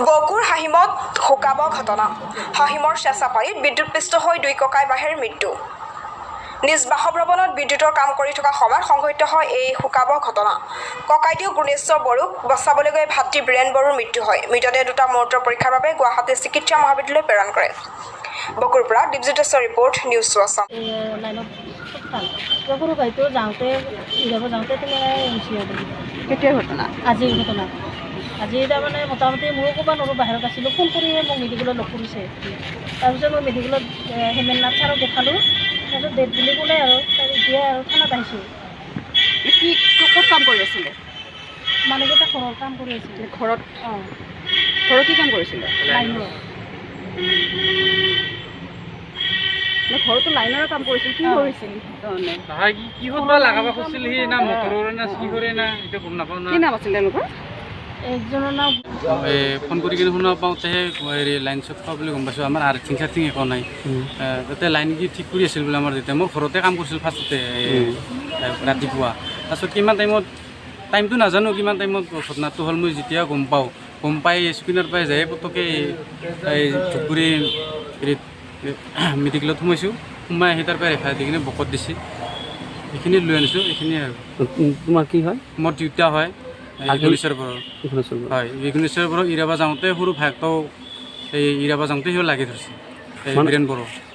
গকুৰ হাহিমত শুকাব ঘটনা হাহিমৰ চেঁচাপাৰীত বিদ্যুৎপৃষ্ট হৈ দুই ককাই ভাইৰ মৃত্যু নিজ বাসভৱনত বিদ্যুতৰ কাম কৰি থকা সময়ত সংঘটিত হয় এই শুকাব ঘটনা ককাইদেউ গুণেশ্বৰ বড়োক বচাবলৈ গৈ ভাতৃ বীৰেণ বড়োৰ মৃত্যু হয় মৃতদেহ দুটা মূৰ্তৰ পৰীক্ষাৰ বাবে গুৱাহাটী চিকিৎসা মহাবিদ্যালয়লৈ প্ৰেৰণ কৰে বকুৰ পৰা দীপজ্যোতিশ্বৰ ৰিপৰ্ট নিউজ আছাম গকুৰ ভাইটো যাওঁতে তুমি কেতিয়াৰ ঘটনা আজিৰ ঘটনা আজি তাৰমানে মোটামুটি মোৰো ক'ব নোৱাৰোঁ বাহিৰত আছিলোঁ ফোন কৰিহে মোক মেডিকেলত লগ কৰিছে তাৰপিছত মই মেডিকেলত হেমেননাথ ছাৰক দেখালোঁ তাৰপিছত ডেট বুলি ক'লে আৰু এতিয়া আৰু থানাত আহিছোঁ কি ক'ত কাম কৰি আছিলে মানুহকেইটা ঘৰৰ কাম কৰি আছিলে ঘৰত অঁ ঘৰত কি কাম কৰিছিলে লাইনৰ ঘৰতো লাইনৰ কাম কৰিছিল কি কৰিছিল তাৰমানে কিহত বা লগাব খুজিছিল সি না মটৰৰ না কি কৰে না এইটো গম নাপাওঁ না কি নাম আছিল তেওঁলোকৰ একজনৰ নাম ফোন কৰি কিনে শুনা পাওঁতেহে হেৰি লাইন চট খোৱা বুলি গম পাইছোঁ আমাৰ আৰ্থিং চাৰ্থিং একো নাই তাতে লাইন কি ঠিক কৰি আছিল বোলে আমাৰ যেতিয়া মই ঘৰতে কাম কৰিছিলোঁ ফাৰ্ষ্টতে ৰাতিপুৱা তাৰপিছত কিমান টাইমটো নাজানো কিমান টাইমত ঘটনাটো হ'ল মই যেতিয়া গম পাই স্ক্ৰীণৰ পৰাই যায় পটককৈ এই ধুপগুৰি হেৰিত মেডিকেলত সোমাইছোঁ সোমাই আহি তাৰ পৰা ৰেফাৰ দি কিনে বকত দিছে এইখিনি লৈ আনিছোঁ এইখিনিয়ে আৰু তোমাৰ কি হয় মোৰ দেউতা হয় ইগনেশ্বৰ বড়ো হয় ইগনেশ্বৰ বড়ো ইৰাবা যাওঁতে সৰু ভাইকটো এই ইৰাবা যাওঁতে সিও লাগি ধৰিছে এই বীৰেণ বড়ো